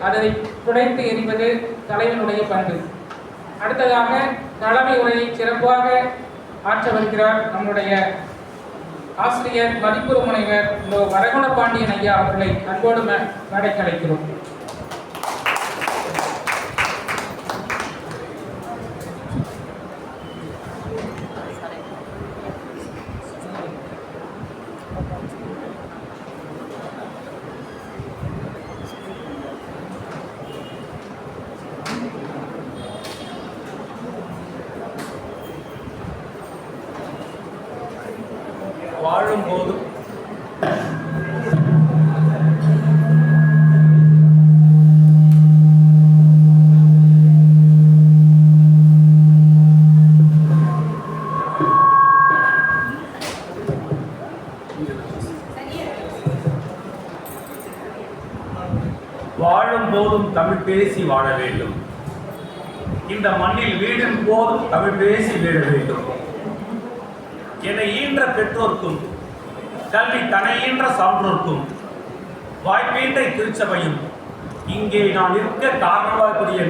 அதை துடைத்து எறிவது தலைவனுடைய பண்பு. அடுத்ததாக தலைமை உரையை சிறப்பாக ஆற்ற வருகிறார் நம்முடைய ஆசிரியர் மதிப்புறு முனைவர் வரகுண பாண்டியன் ஐயா அவர்களை அன்போடு மேடைக்கு அழைக்கிறோம். வாழும் போதும் தமிழ் பேசி வாழ வேண்டும். இந்த மண்ணில் வீடும் போதும் தமிழ் பேசி வீழ வேண்டும். என்னை ஈன்ற பெற்றோர்க்கும் கல்வி தனை ஈன்ற சான்றோர்க்கும் வாய்ப்பீன்ற திருச்சபையும் இங்கே நான் இருக்க காரணமாகக்கூடிய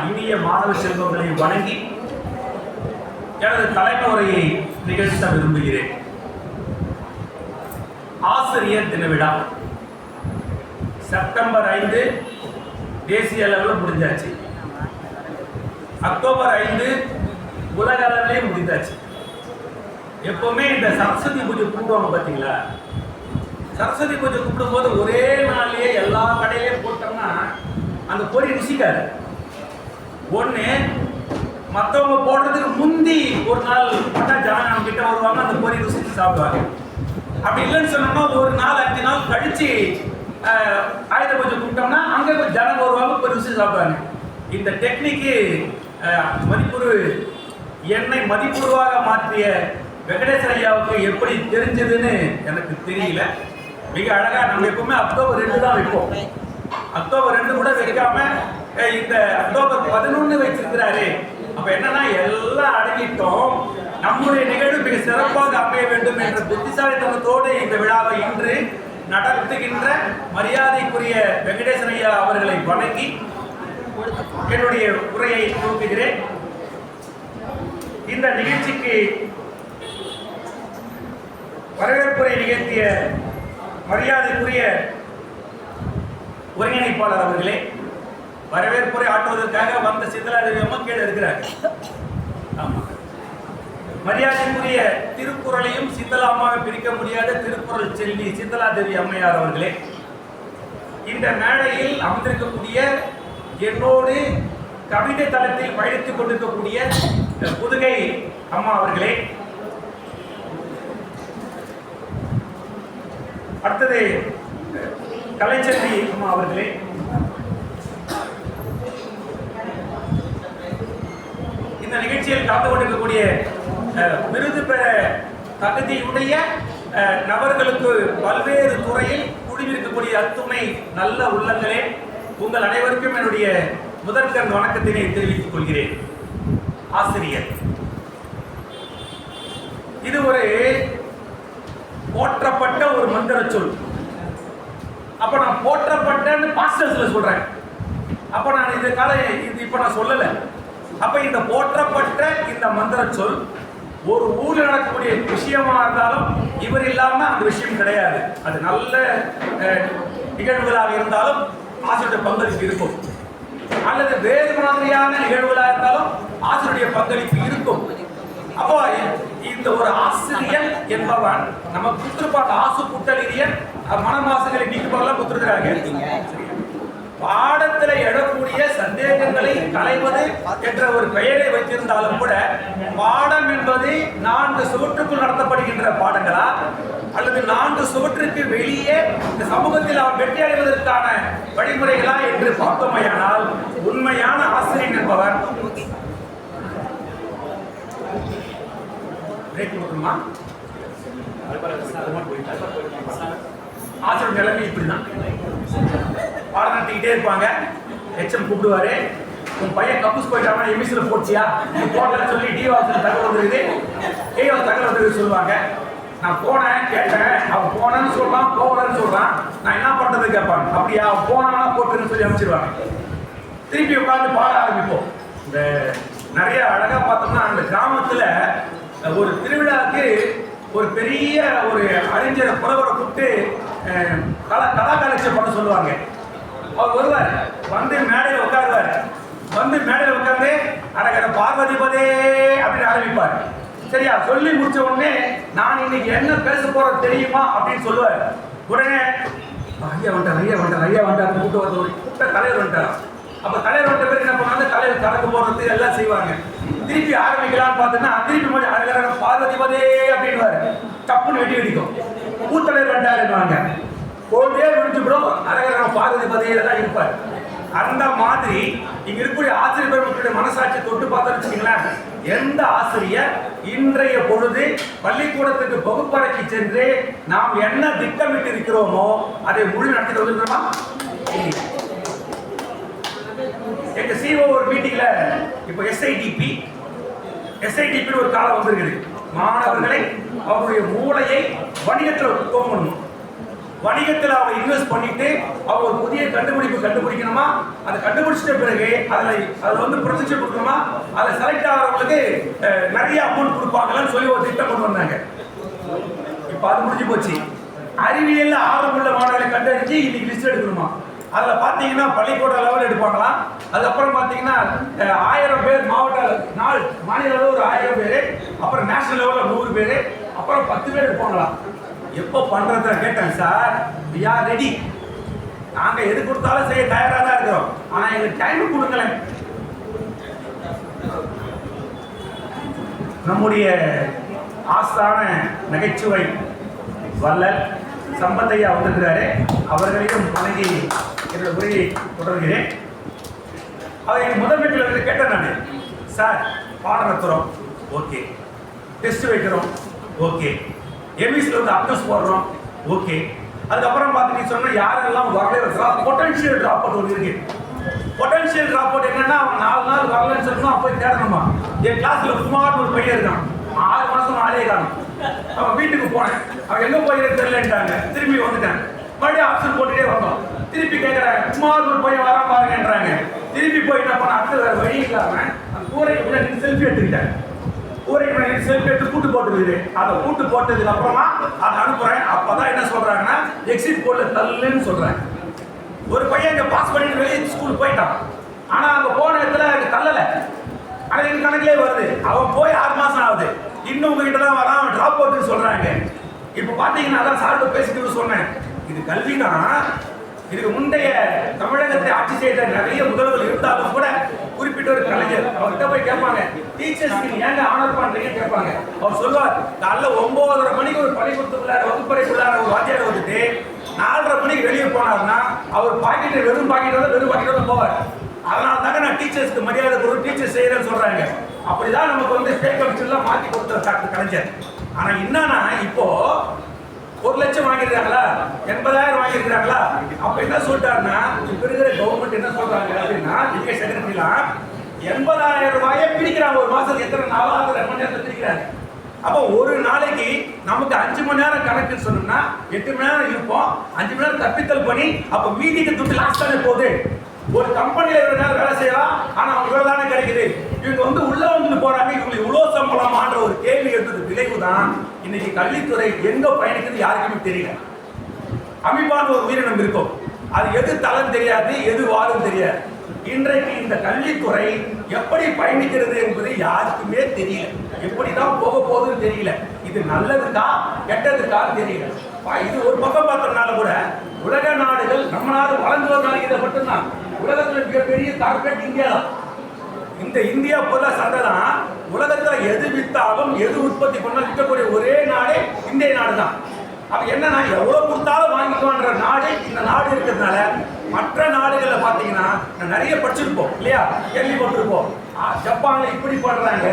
இனிய மாணவ செல்வங்களை வணங்கி எனது தலைமுறையை நிகழ்த்த விரும்புகிறேன். ஆசிரியர் தின விழா செப்டம்பர் 5 தேசிய அளவில் முடிஞ்சாச்சு. அக்டோபர் 5 உலக அளவிலே முடிந்தாச்சு. எப்பவுமே இந்த சரஸ்வதி பூஜை கூப்பிடுவாங்க பார்த்தீங்களா? சரஸ்வதி பூஜை கூப்பிடும் போது ஒரே நாள்லயே எல்லா கடையிலையும் போட்டோம்னா அந்த பொறி ருசிக்காது. ஒன்று மற்றவங்க போடுறதுக்கு முந்தி ஒரு நாள் போட்டால் ஜனம் நம்ம கிட்ட வருவாங்க, அந்த பொறி ருசிச்சு சாப்பிடுவாங்க. அப்படி இல்லைன்னு சொன்னோம்னா ஒரு நாள் 5 நாள் கழிச்சு ஆயுத பூஜை கூப்பிட்டோம்னா அங்கே ஜனம் வருவாங்க, பொறி ருசி சாப்பிடுவாங்க. இந்த டெக்னிக்கு மதிப்புரு என்னை மதிப்புருவாக மாற்றிய வெங்கடேசன் ஐயாவுக்கு எப்படி தெரிஞ்சதுன்னு எனக்கு தெரியல. மிக அழகா நம்ம எப்பவுமே அக்டோபர் 2 தான் வைப்போம். அக்டோபர் 2 கூட வைக்காம இந்த அக்டோபர் 11 வச்சிருக்கிறாரு. அப்ப என்னன்னா எல்லாம் அடங்கிட்டோம். நம்முடைய நிகழ்வு மிக சிறப்பாக அமைய வேண்டும் என்ற புத்திசாலித்தனத்தோடு இந்த விழாவை இன்று நடத்துகின்ற மரியாதைக்குரிய வெங்கடேசன் ஐயா அவர்களை வணங்கி என்னுடைய உரையை துவங்குகிறேன். இந்த நிகழ்ச்சிக்கு வரவேற்புரை நிகழ்த்திய மரியாதைக்குரிய ஒருங்கிணைப்பாளர் அவர்களே, வரவேற்புரை ஆற்றுவதற்காக வந்த சித்தலாதேவி அம்மா கீழே இருக்கிறார். ஆமா, மரியாதைக்குரிய திருக்குறளையும் சித்தலா அம்மாவை பிரிக்க முடியாத திருக்குறள் செல்வி சித்தலாதேவி அம்மையார் அவர்களே, இந்த மேடையில் அமர்ந்திருக்கக்கூடிய என்னோடு கவிதை தளத்தில் பயணித்துக் கொண்டிருக்கக்கூடிய புதுகை அம்மா அவர்களே, அடுத்தது கலைச்செல்வி அம்மா அவர்களே, இந்த நிகழ்ச்சியில் கலந்து கொண்டிருக்கக்கூடிய விருது பெற தகுதியுடைய நபர்களுக்கு பல்வேறு துறையில் குடியிருக்கக்கூடிய அத்துணை நல்ல உள்ளங்களே, உங்கள் அனைவருக்கும் என்னுடைய முதற்கண் வணக்கத்தினை தெரிவித்துக் கொள்கிறேன். ஆசிரியர் இது ஒரு போற்றப்பட்ட ஒரு மந்திர சொல். அப்ப நான் போற்றப்பட்டன்னு பாஸ்டர்ஸ்ல சொல்றேன். அப்ப நான் இந்த இப்ப நான் சொல்லல. அப்ப இந்த போற்றப்பட்ட இந்த மந்திர சொல் ஒரு ஊர்ல நடக்கக்கூடிய விஷயமா இருந்தாலும் இவர் இல்லாம அந்த விஷயம் கிடையாது. அது நல்ல நிகழ்வுகளாக இருந்தாலும் ஆசிரியருடைய பங்களிப்பு இருக்கும், அல்லது வேறு மாதிரியான நிகழ்வுகளாக இருந்தாலும் ஆசிரியருடைய பங்களிப்பு இருக்கும். அப்போ இந்த ஒரு ஆசிரியர் என்பவன் நம்ம குத்துருப்பாங்க. ஆசு புட்டலிரியன் மனமாசுகளை நீக்குபவர்கள் குத்துருக்கிறாங்க. பாடத்துல எழக்கூடிய சந்தேகங்களை களைவது என்ற ஒரு பெயரை வைத்திருந்தாலும் கூட பாடம் என்பது 4 சுவற்றுக்குள் நடத்தப்படுகின்ற பாடங்களா அல்லது 4 சுவற்றுக்கு வெளியே இந்த சமூகத்தில் அவர் வெற்றி அடைவதற்கான வழிமுறைகளா என்று பார்த்தோமையானால் உண்மையான ஆசிரியர் என்பவர் ஆசிரியர் நிலைமை இப்படிதான். பாடம் நடத்திக்கிட்டே இருப்பாங்க. எச்எம் கூப்பிடுவாரு, உன் பையன் கப்பூஸ் போயிட்டாங்க, எமிசில போச்சியா போட்டல சொல்லி டிவாசல் தகவல் வந்துருக்குது, ஏவாசல் தகவல் வந்துருக்கு சொல்லுவாங்க. நான் போனேன் கேட்டேன், அவன் போனேன்னு சொல்றான், போகலன்னு சொல்றான், நான் என்ன பண்றது கேட்பாங்க. அப்படியா அவன் போனா போட்டுன்னு சொல்லி அமைச்சிருவாங்க. திருப்பி உட்காந்து பாட ஆரம்பிப்போம். இந்த நிறைய அழகா பார்த்தோம்னா அந்த கிராமத்துல ஒரு திருவிழாவுக்கு ஒரு பெரிய ஒரு அறிஞர் புலவரை கூப்பிட்டு கலா கலெக்ஷன் பண்ண சொல்லுவாங்க. அவர் வருவார், வந்து மேடையில் உட்காருவார். வந்து மேடையில் உட்கார்ந்து அழகர பார்வதிபதே அப்படின்னு ஆரம்பிப்பார். சரியா, சொல்லி முடிச்ச உடனே நான் இன்னைக்கு என்ன பேச போறது தெரியுமா அப்படின்னு சொல்லுவார். உடனே ஐயா வந்துட்டார் கூப்பிட்ட தலைவர் வந்துட்டார். அப்ப தலைவர் வந்த பேர் என்ன பண்ணாங்க, தலைவர் கலந்து போடுறது எல்லாம் செய்வாங்க. திருப்பி ஆரம்பிக்கலாம்னு பார்த்தோன்னா திருப்பி கொஞ்சம் அழகர பார்வதிபதே அப்படின்னு தப்புன்னு வெட்டி வெடிக்கும். பூத்தலைவர் வந்துட்டாருவாங்க. கோல்டே முடிஞ்சுவிடும், அழகர பார்வதிபதியில தான் இருப்பார். அந்த மாதிரி இங்க இருக்கக்கூடிய ஆசிரியர் பெருமக்களுடைய மனசாட்சி தொட்டு பார்த்தோம்னு வச்சுக்கீங்களேன், எந்த ஆசிரியர் இன்றைய பொழுது பள்ளிக்கூடத்துக்கு வகுப்பறைக்கு சென்று நாம் என்ன திட்டமிட்டு இருக்கிறோமோ அதை முழு நடத்தி வந்துருக்கோமா? எங்க சிஓ ஒரு மீட்டிங்ல இப்போ எஸ்ஐடிபி ஒரு காலம் வந்திருக்குது. மாணவர்களை அவருடைய மூளையை வணிகத்தில் தோங்கணும். வணிகத்தில் அவங்க இன்வெஸ்ட் பண்ணிட்டு அவங்க ஒரு புதிய கண்டுபிடிக்கணுமா, அதை கண்டுபிடிச்சிட்ட பிறகு அதில் வந்து ப்ரொஜெக்ஷன் கொடுக்கணுமா, அதில் செலக்ட் ஆகிறவங்களுக்கு நிறைய அமௌண்ட் கொடுப்பாங்கன்னு சொல்லி ஒரு திட்டம் கொண்டு வந்தாங்க. இப்போ அது முடிஞ்சு போச்சு. அறிவியல் ஆர்வமுள்ள மாணவர்களை கண்டறிஞ்சு இன்னைக்கு லிஸ்ட் எடுக்கணுமா. அதில் பார்த்தீங்கன்னா பள்ளிக்கூட லெவல் எடுப்பாங்களாம். அதுக்கப்புறம் பார்த்தீங்கன்னா 1000 பேர் மாநில அளவில் ஒரு 1000 பேர், அப்புறம் நேஷனல் லெவலில் 100 பேர், அப்புறம் 10 பேர் எடுப்பாங்களாம். எப்போ பண்றத கேட்டேன் சார், we are ready. நாங்க எது கொடுத்தாலும் செய்ய தயாரா தான் இருக்கிறோம், ஆனா எங்களுக்கு டைம் கொடுக்கல. நம்முடைய ஆஸ்தான நகைச்சுவை வள்ளல் சம்பத்தையா வந்திருக்கிறாரு. அவர்களையும் வணங்கி என்னோட உரையை தொடர்கிறேன். அதை முதல் வீட்டில் கேட்டேன் நான், சார் பாடம் நடத்துறோம், ஓகே, டெஸ்ட் வைக்கிறோம், ஓகே, எம்இசியில் வந்து அப்டஸ் போடுறோம், ஓகே, அதுக்கப்புறம் பார்த்துட்டு சொன்னா யாரெல்லாம் வரல பொட்டன்ஷியல் ட்ராப் அவுட் ஒன்று இருக்கு. பொட்டன்ஷியல் ட்ராப் அவுட் என்னன்னா அவன் 4 நாள் வரலன்னு சொல்லணும், அப்போ தேடணுமா. என் கிளாஸ்ல குமார் ஒரு பையன் இருக்கான், 6 மாசம் ஆளே காணும். அவன் வீட்டுக்கு போனேன், அவன் எங்க போயிருக்கு தெரியலன்ட்டாங்க. திரும்பி வந்துட்டேன், மறுபடியும் ஆப்ஷன் போட்டுட்டே வந்தோம். திருப்பி கேட்கறேன், குமார் ஒரு பையன் வர பாருங்கன்றாங்க. திருப்பி போய் என்ன பண்ண, அடுத்த வேற வழி இல்லாம அந்த கூரைக்கு முன்னாடி செல்ஃபி எடுத்துக்கிட்டேன். கூரைக்கு செல்ஃபி எடுத்து கூட்டு போட்டுருக்குது. அதை கூட்டு போட்டதுக்கு அப்புறமா அதை அனுப்புறேன். அப்பதான் என்ன சொல்றாங்கன்னா எக்ஸிட் போர்ட்ல தள்ளுன்னு சொல்றாங்க. ஒரு பையன் இங்க பாஸ் பண்ணிட்டு வெளியே ஸ்கூல் போயிட்டான், ஆனா அங்க போன இடத்துல தள்ளல, ஆனா எங்க கணக்கிலே வருது. அவன் போய் 6 மாசம் ஆகுது, இன்னும் உங்ககிட்ட தான் வரான், அவன் டிராப் அவுட்னு சொல்றாங்க. இப்ப பாத்தீங்கன்னா அதான் சார்ட்டு பேசிட்டு சொன்னேன், இது கல்விதான். இதுக்கு முந்தைய தமிழகத்தை ஆட்சி செய்த நிறைய முதல்வர்கள் இருந்தாலும் கூட குறிப்பிட்ட ஒரு கலைஞர் அவர்கிட்ட போய் கேட்பாங்க, டீச்சர்ஸ்க்கு ஏங்க ஆனர் பண்றீங்கன்னு கேட்பாங்க. அவர் சொல்லுவார், காலைல 9:30 மணிக்கு ஒரு பள்ளிக்கூடத்துக்குள்ளார வகுப்பறைக்குள்ளார ஒரு வாத்தியார் வந்துட்டு 4:30 மணிக்கு வெளியே போனார்னா அவர் பாக்கெட்டு வெறும் பாக்கெட்டோட போவார். அதனால தாங்க நான் டீச்சர்ஸ்க்கு மரியாதை கொடுத்து டீச்சர் செய்யறேன்னு சொல்றாங்க. அப்படிதான் நமக்கு வந்து ஸ்டேட் கமிஷன்லாம் மாற்றி கொடுத்த டாக்டர் கலைஞர். ஆனா என்னன்னா இப்போ 1 லட்சம் வாங்கிருக்காங்களா, 80,000 வாங்கிருக்காங்களா, அப்ப என்ன சொல்லிட்டாருன்னா இப்ப இருக்கிற கவர்மெண்ட் என்ன சொல்றாங்க அப்படின்னா எஜுகேஷன் செக்ரட்டரிலாம் 80,000 ரூபாயை பிரிக்கிறாங்க. ஒரு மாசத்துக்கு எத்தனை நாளாவது 2 மணி நேரத்தை பிரிக்கிறாங்க. அப்போ ஒரு நாளைக்கு நமக்கு 5 மணி நேரம் கணக்குன்னு சொன்னோம்னா 8 மணி நேரம் இருப்போம். 5 மணி நேரம் கற்பித்தல் பண்ணி அப்ப மீதிக்கு துட்டு லாஸ்ட் தானே போகுது. ஒரு கம்பெனியில 2 நேரம் வேலை செய்யலாம், ஆனா அவங்க இவ்வளவு தானே கிடைக்குது. இவங்க வந்து உள்ள வந்து போறாங்க, இவங்களுக்கு இவ்வளவு சம்பளமான்ற ஒரு கேள்வி எடுத்தது விளைவு தான் இன்னைக்கு கல்வித்துறை எங்க பயணிக்கிறது யாருக்குமே தெரியல. அமீபான்னு ஒரு உயிரினம் இருக்கும், அது எது தளம் தெரியாது, எது வாழும் தெரியாது. இன்றைக்கு இந்த கல்வித்துறை எப்படி பயணிக்கிறது என்பது யாருக்குமே தெரியல. எப்படிதான் போக போகுதுன்னு தெரியல. இது நல்லதுக்கா கெட்டதுக்கா தெரியல. இது ஒரு பக்கம் பார்த்தோம்னால கூட உலக நாடுகள் நம்ம நாடு வளர்ந்து வந்தாலும் இதை மட்டும்தான். உலகத்துல மிகப்பெரிய கார்பரேட் இந்தியா தான். இந்த இந்தியா போல சந்தை தான். உலகத்துல எது வித்தாலும் எது உற்பத்தி பண்ணாலும் விற்கக்கூடிய ஒரே நாடே இந்திய நாடு தான். அப்ப என்னன்னா எவ்வளவு கொடுத்தாலும் வாங்கிக்கோன்ற நாடு இந்த நாடு இருக்கிறதுனால மற்ற நாடுகள்ல பாத்தீங்கன்னா நிறைய படிச்சிருப்போம் இல்லையா, கேள்விப்பட்டிருப்போம். ஜப்பான்ல இப்படி பண்றாங்க,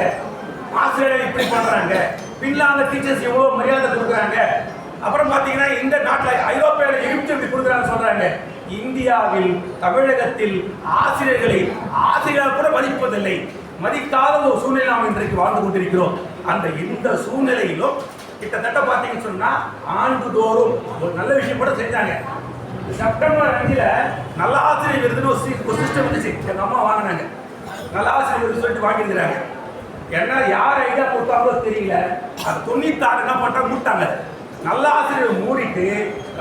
ஆஸ்திரேலியா இப்படி பண்றாங்க, பின்லாந்து டீச்சர்ஸ் எவ்வளவு மரியாதை கொடுக்குறாங்க. அப்புறம் பாத்தீங்கன்னா இந்த நாட்டில் ஐரோப்பியாவில் எகிப்து இப்படி கொடுக்குறாங்க சொல்றாங்க. இந்தியாவில் தமிழகத்தில் ஆசிரியர்கள் கூட மதிப்பதில்லை, மதிக்காத ஒரு சூழ்நிலை நாம் இன்றைக்கு வாழ்ந்து கொண்டிருக்கிறோம். இந்த சூழ்நிலையிலும் கிட்டத்தட்ட பார்த்தீங்கன்னு சொன்னா ஆண்டுதோறும் ஒரு நல்ல விஷயம் கூட செஞ்சாங்க. செப்டம்பர் 5 நல்ல ஆசிரியர் விருதுன்னு ஒரு சிஸ்டம் இருந்துச்சு. எங்க அம்மா வாங்கினாங்க. நல்ல ஆசிரியர் விருது சொல்லிட்டு வாங்கியிருக்கிறாங்க. ஏன்னா யார் ஐடியா கொடுத்தாங்களோ தெரியல. அது 96 என்ன பண்றா மூட்டாங்க. நல்ல ஆசிரியர் மூடிட்டு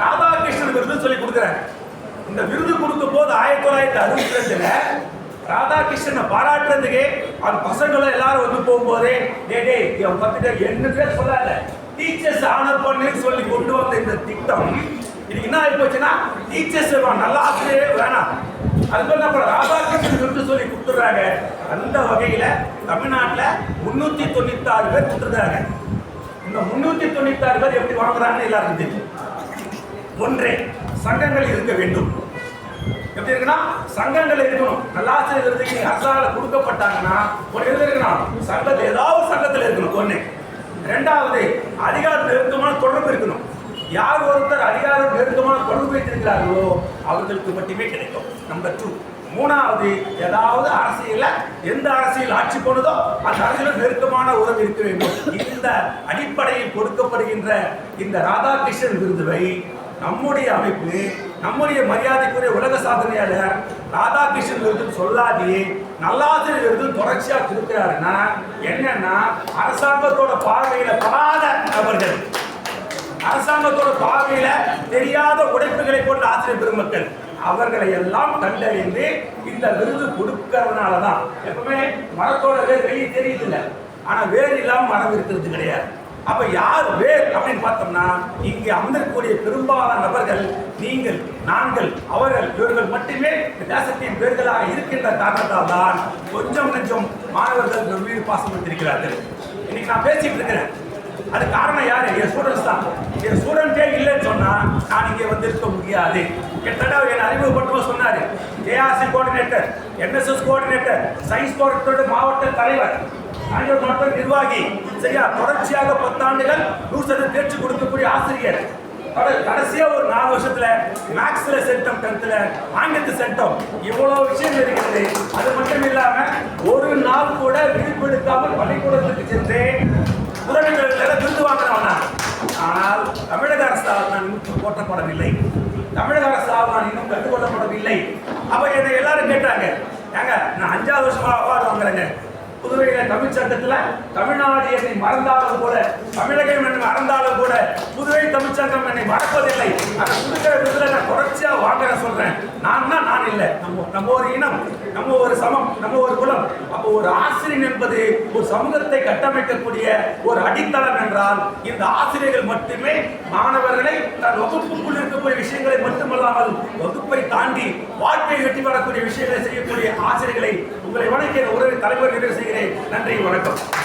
ராதாகிருஷ்ணன் விருது சொல்லி கொடுக்குறாங்க. இந்த விருது கொடுக்கும் போது 1962 ராதாகிருஷ்ணனை பாராட்டுறதுக்கு அந்த பசங்களை எல்லாரும் வந்து போகும்போதே என்ன பேர் சொல்லாத டீச்சர்ஸ் ஆனர் பண்ணு சொல்லி கொண்டு வந்த இந்த திட்டம் இன்னைக்கு என்ன ஆகி போச்சுன்னா டீச்சர்ஸ் நல்ல ஆசிரியர் வேணாம், அதுக்கு என்ன ராதாகிருஷ்ணன் விருது சொல்லி கொடுத்துடுறாங்க. அந்த வகையில தமிழ்நாட்டில் 396 பேர் கொடுத்துருக்காங்க. இந்த 396 பேர் எப்படி வாங்குறாங்கன்னு எல்லாருக்கும் தெரியும். ஒன்றே, சங்கங்கள் இருக்க வேண்டும். எப்படி இருக்குன்னா சங்கங்கள் இருக்கணும். நல்லாசிரியர் விருதுக்கு அரசால கொடுக்கப்பட்டாங்கன்னா ஒரு எது இருக்கணும், சங்கத்தில் ஏதாவது சங்கத்தில் இருக்கணும். ஒண்ணு. ரெண்டாவது, அதிகார நெருக்கமான தொடர்பு இருக்கணும். யார் ஒருத்தர் அதிகாரம் நெருக்கமான தொடர்பு வைத்திருக்கிறார்களோ அவர்களுக்கு மட்டுமே கிடைக்கும். நம்பர் 2. மூணாவது, ஏதாவது அரசியல எந்த அரசியல் ஆட்சி போனதோ அந்த அரசியல் நெருக்கமான உறவு இருக்க வேண்டும். இந்த அடிப்படையில் கொடுக்கப்படுகின்ற இந்த ராதாகிருஷ்ணன் விருதுவை நம்முடைய அமைப்பு, நம்முடைய மரியாதைக்குரிய உலக சாதனையாளர் ராதாகிருஷ்ணன் விருது சொல்லாதே நல்லாசிரியர் விருது தொடர்ச்சியா கொடுக்கிறாருன்னா என்னன்னா அரசாங்கத்தோட பார்வையில படாத நபர்கள், அரசாங்கத்தோட பார்வையில தெரியாத உடைப்புகளை கொண்ட ஆசிரியர் பெருமக்கள் அவர்களை எல்லாம் கண்டறிந்து இந்த விருது கொடுக்கறதுனாலதான். எப்பவுமே மரத்தோட வேர் வெளியே தெரியுது இல்லை, ஆனா வேர் இல்லாம மரம் இருக்கிறது கிடையாது. அப்ப யார் வேர் அப்படின்னு பார்த்தோம்னா இங்கே அமர்ந்திருக்கக்கூடிய பெரும்பாலான நபர்கள் நீங்கள், நாங்கள், அவர்கள், இவர்கள் மட்டுமே தேசத்தின் பேர்களாக இருக்கின்ற காரணத்தால் தான் கொஞ்சம் மாணவர்கள் மீது பாசம் வைத்திருக்கிறார்கள். இன்னைக்கு நான் பேசிட்டு இருக்கிறேன். அது காரணம் யாரு? என் ஸ்டூடெண்ட்ஸ் தான். என் ஸ்டூடெண்டே இல்லைன்னு சொன்னா நான் இங்கே வந்திருக்க முடியாது. கிட்டத்தட்ட என்னை அறிமுகப்பட்டு சொன்னாரு. ARC coordinator, NSS coordinator, science coordinator, மாவட்ட தலைவர், நிர்வாகி, சரியா தொடர்ச்சியாக 10 ஆண்டுகள் 100% தேர்ச்சி கொடுக்கக்கூடிய ஆசிரியர். கடைசியா ஒரு 4 வருஷத்துல மேக்ஸ்ல சென்டம், 10th ஆங்கிலத்து சென்டம், இவ்வளவு விஷயம் இருக்கிறது. அது மட்டும் இல்லாம ஒரு நாள் கூட விழிப்பெடுக்காமல் பள்ளிக்கூடத்துக்கு சென்று உறவினர்கள் விருது வாங்கினவனா. ஆனால் தமிழக அரசால் நான் இன்னும் போற்றப்படவில்லை, தமிழக அரசால் நான் இன்னும் கற்றுக்கொள்ளப்படவில்லை. அப்ப என்னை எல்லாரும் கேட்டாங்க, ஏங்க நான் 5வது வருஷமா அவார்டு வாங்குறேங்க, புதுவையில தமிழ் சங்கத்துல தமிழ்நாடு என்னை மறந்தாலும் கூட, தமிழகம் என்னை மறந்தாலும் கூட புதுவை தமிழ் சங்கம் என்னை மறப்பதில்லை. அந்த கொடுக்கிற விருதுல நான் தொடர்ச்சியா வாங்குற சொல்றேன். நான் இல்லை, நம்ம ஒரு இனம், நம்ம ஒரு சமம், நம்ம ஒரு குலம். அப்போ ஒரு ஆசிரியர் என்பது ஒரு சமூகத்தை கட்டமைக்கக்கூடிய ஒரு அடித்தளம் என்றால் இந்த ஆசிரியர்கள் மட்டுமே மாணவர்களை தன் வகுப்புக்குள் இருக்கக்கூடிய விஷயங்களை மட்டுமல்லாமல் வகுப்பை தாண்டி வாழ்க்கையை வெற்றி வரக்கூடிய விஷயங்களை செய்யக்கூடிய ஆசிரியர்களை உங்களை வணங்கிய உறவை தலைவர் நிறைவு செய்கிறேன். நன்றி, வணக்கம்.